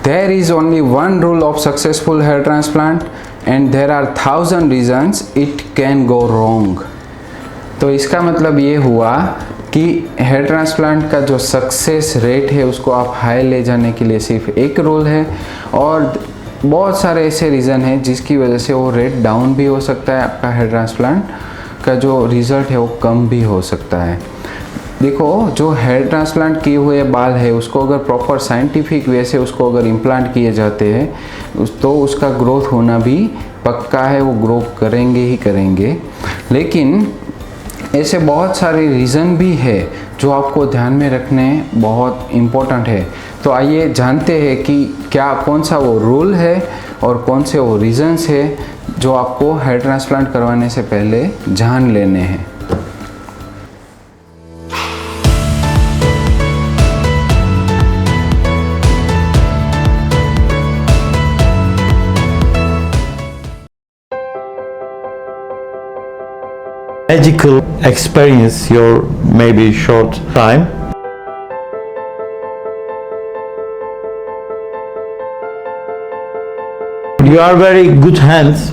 There is only one rule of successful hair transplant and there are 1000 reasons it can go wrong. तो इसका मतलब ये हुआ कि हेयर ट्रांसप्लांट का जो सक्सेस रेट है उसको आप हाई ले जाने के लिए सिर्फ एक रूल है और बहुत सारे ऐसे रीज़न हैं जिसकी वजह से वो रेट डाउन भी हो सकता है, आपका हेयर ट्रांसप्लांट का जो रिज़ल्ट है वो कम भी हो सकता है। देखो, जो हेयर ट्रांसप्लांट किए हुए बाल है उसको अगर प्रॉपर साइंटिफिक वे से उसको अगर इम्प्लांट किए जाते हैं तो उसका ग्रोथ होना भी पक्का है, वो ग्रो करेंगे ही करेंगे। लेकिन ऐसे बहुत सारे रीज़न भी है जो आपको ध्यान में रखने बहुत इम्पोर्टेंट है। तो आइए जानते हैं कि क्या कौन सा वो रूल है और कौन से वो रीज़न्स है जो आपको हेयर ट्रांसप्लांट करवाने से पहले जान लेने हैं। Magical experience your maybe short time. You are very good hands.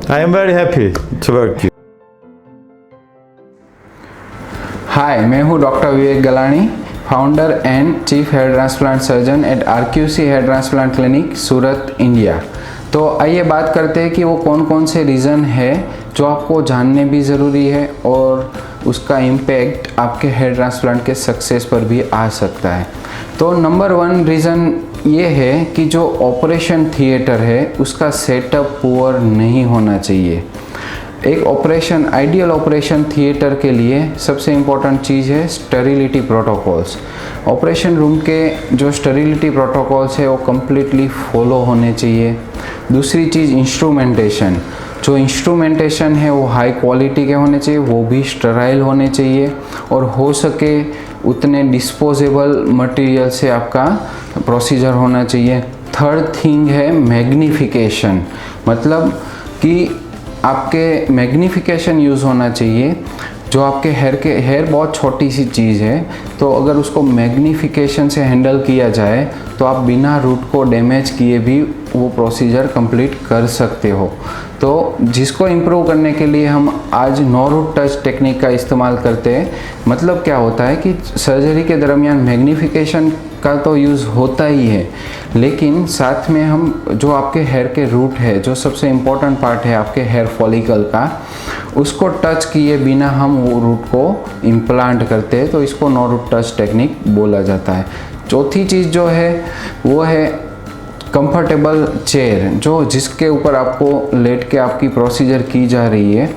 I am very happy to work with you. Hi, मैं हूँ doctor Vivek Galani, founder and chief hair transplant surgeon at RQC hair transplant clinic Surat, India. तो आइए बात करते हैं कि वो कौन कौन से रीज़न है जो आपको जानने भी ज़रूरी है और उसका इम्पैक्ट आपके हेयर ट्रांसप्लांट के सक्सेस पर भी आ सकता है। तो नंबर 1 रीज़न ये है कि जो ऑपरेशन थिएटर है उसका सेटअप पुअर नहीं होना चाहिए। एक आइडियल ऑपरेशन थिएटर के लिए सबसे इम्पॉर्टेंट चीज़ है स्टेरिलिटी प्रोटोकॉल्स। ऑपरेशन रूम के जो स्टेरिलिटी प्रोटोकॉल्स है वो कम्प्लीटली फॉलो होने चाहिए। दूसरी चीज़ इंस्ट्रूमेंटेशन, जो इंस्ट्रूमेंटेशन है वो हाई क्वालिटी के होने चाहिए, वो भी स्टेराइल होने चाहिए और हो सके उतने डिस्पोजेबल मटेरियल से आपका प्रोसीजर होना चाहिए। थर्ड थिंग है मैग्नीफिकेशन, मतलब कि आपके मैग्नीफिकेशन यूज़ होना चाहिए। जो आपके हेयर बहुत छोटी सी चीज़ है, तो अगर उसको मैग्नीफिकेशन से हैंडल किया जाए तो आप बिना रूट को डैमेज किए भी वो प्रोसीजर कंप्लीट कर सकते हो। तो जिसको इम्प्रूव करने के लिए हम आज नो रूट टच टेक्निक का इस्तेमाल करते हैं। मतलब क्या होता है कि सर्जरी के दरमियान मैग्नीफिकेशन का तो यूज़ होता ही है, लेकिन साथ में हम जो आपके हेयर के रूट है, जो सबसे इम्पोर्टेंट पार्ट है आपके हेयर फॉलिकल का, उसको टच किए बिना हम वो रूट को इम्प्लांट करते हैं, तो इसको नो रूट टच टेक्निक बोला जाता है। चौथी चीज़ जो है वो है कंफर्टेबल चेयर, जो जिसके ऊपर आपको लेट के आपकी प्रोसीजर की जा रही है।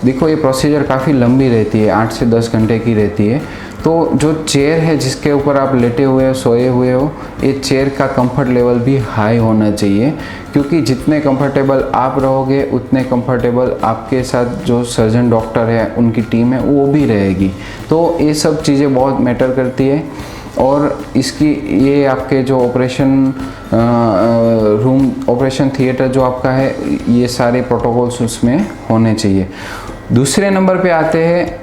देखो, ये प्रोसीजर काफ़ी लंबी रहती है, 8 से 10 घंटे की रहती है। तो जो चेयर है जिसके ऊपर आप लेटे हुए हो, सोए हुए हो, ये चेयर का कंफर्ट लेवल भी हाई होना चाहिए, क्योंकि जितने कंफर्टेबल आप रहोगे उतने कंफर्टेबल आपके साथ जो सर्जन डॉक्टर है उनकी टीम है वो भी रहेगी। तो ये सब चीज़ें बहुत मैटर करती है और इसकी ये आपके जो ऑपरेशन थिएटर जो आपका है, ये सारे प्रोटोकॉल्स उसमें होने चाहिए। दूसरे नंबर पे आते हैं,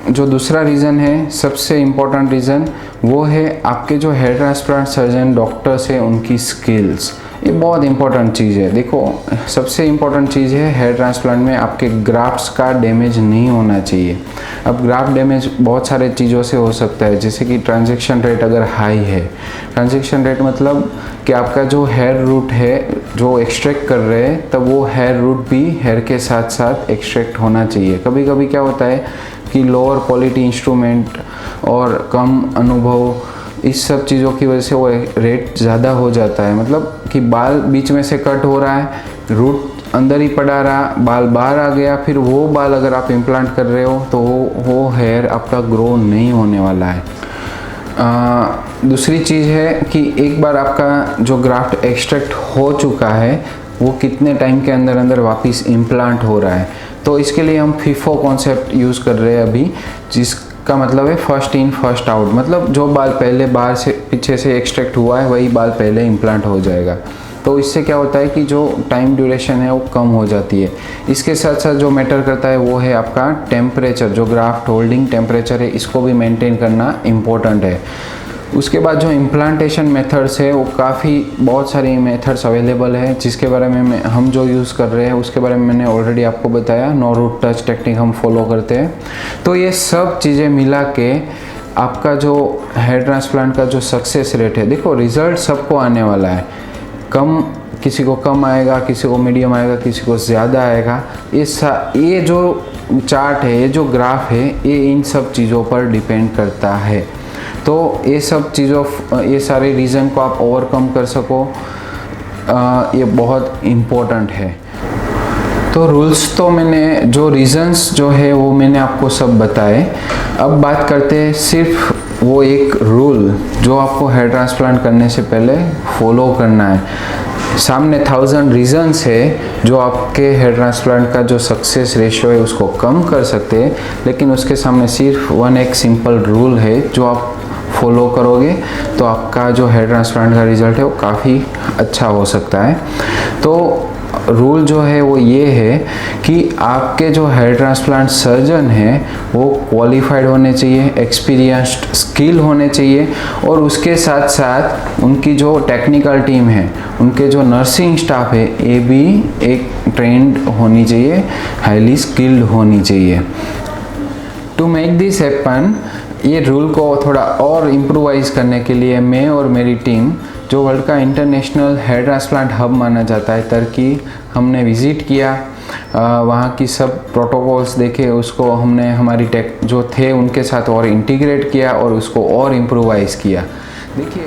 जो दूसरा रीज़न है, सबसे इम्पोर्टेंट रीज़न, वो है आपके जो हेयर ट्रांसप्लांट सर्जन डॉक्टर्स है उनकी स्किल्स। ये बहुत इंपॉर्टेंट चीज़ है। देखो, सबसे इम्पोर्टेंट चीज़ है हेयर ट्रांसप्लांट में आपके ग्राफ्ट्स का डैमेज नहीं होना चाहिए। अब ग्राफ्ट डैमेज बहुत सारे चीज़ों से हो सकता है, जैसे कि ट्रांजैक्शन रेट अगर हाई है। ट्रांजैक्शन रेट मतलब कि आपका जो हेयर रूट है जो एक्सट्रैक्ट कर रहे हैं, तब वो हेयर रूट भी हेयर के साथ साथ एक्सट्रैक्ट होना चाहिए। कभी कभी क्या होता है कि लोअर क्वालिटी इंस्ट्रूमेंट और कम अनुभव, इस सब चीज़ों की वजह से वो रेट ज़्यादा हो जाता है। मतलब कि बाल बीच में से कट हो रहा है, रूट अंदर ही पड़ा रहा, बाल बाहर आ गया, फिर वो बाल अगर आप इम्प्लांट कर रहे हो तो वो हेयर आपका ग्रो नहीं होने वाला है। दूसरी चीज़ है कि एक बार आपका जो ग्राफ्ट एक्सट्रैक्ट हो चुका है वो कितने टाइम के अंदर अंदर वापस इम्प्लांट हो रहा है। तो इसके लिए हम FIFO कॉन्सेप्ट यूज़ कर रहे हैं अभी, जिसका मतलब है फर्स्ट इन फर्स्ट आउट। मतलब जो बाल पहले बाहर से पीछे से एक्सट्रैक्ट हुआ है वही बाल पहले इम्प्लांट हो जाएगा। तो इससे क्या होता है कि जो टाइम ड्यूरेशन है वो कम हो जाती है। इसके साथ साथ जो मैटर करता है वो है आपका टेम्परेचर, जो ग्राफ्ट होल्डिंग टेम्परेचर है, इसको भी मेंटेन करना इम्पोर्टेंट है। उसके बाद जो इम्प्लांटेशन मेथड्स है वो बहुत सारी मेथड्स अवेलेबल है, जिसके बारे में हम जो यूज़ कर रहे हैं उसके बारे में मैंने ऑलरेडी आपको बताया। नो रूट टच टेक्निक हम फॉलो करते हैं। तो ये सब चीज़ें मिला के आपका जो हेयर ट्रांसप्लांट का जो सक्सेस रेट है, देखो रिज़ल्ट सबको आने वाला है, किसी को कम आएगा, किसी को मीडियम आएगा, किसी को ज़्यादा आएगा। ये जो चार्ट है, ये जो ग्राफ है, ये इन सब चीज़ों पर डिपेंड करता है। तो ये सारे रीज़न को आप ओवरकम कर सको, ये बहुत इम्पोर्टेंट है। तो रूल्स तो जो रीज़न्स जो है वो मैंने आपको सब बताए। अब बात करते हैं सिर्फ वो एक रूल जो आपको हेयर ट्रांसप्लांट करने से पहले फॉलो करना है। सामने 1000 रीज़न्स है जो आपके हेयर ट्रांसप्लांट का जो सक्सेस रेशियो है उसको कम कर सकते हैं, लेकिन उसके सामने सिर्फ एक सिंपल रूल है जो आप फॉलो करोगे तो आपका जो हेयर ट्रांसप्लांट का रिज़ल्ट है वो काफ़ी अच्छा हो सकता है। तो रूल जो है वो ये है कि आपके जो हेयर ट्रांसप्लांट सर्जन हैं वो क्वालिफाइड होने चाहिए, एक्सपीरियंस्ड, स्किल होने चाहिए, और उसके साथ साथ उनकी जो टेक्निकल टीम है, उनके जो नर्सिंग स्टाफ है, ये भी एक ट्रेंड होनी चाहिए, हाईली स्किल्ड होनी चाहिए। टू मेक दिस हैपन, ये रूल को थोड़ा और इम्प्रोवाइज करने के लिए मैं और मेरी टीम, जो वर्ल्ड का इंटरनेशनल हेयर ट्रांसप्लांट हब माना जाता है तुर्की, हमने विज़िट किया, वहाँ की सब प्रोटोकॉल्स देखे, उसको हमने हमारी टेक जो थे उनके साथ और इंटीग्रेट किया और उसको और इम्प्रोवाइज किया। देखिए,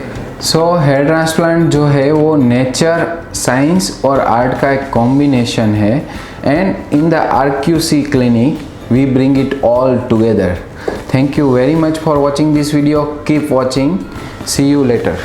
हेयर ट्रांसप्लांट जो है वो नेचर, साइंस और आर्ट का एक कॉम्बिनेशन है, and in the RQC clinic we bring it all together. Thank you very much for watching this video. Keep watching. See you later.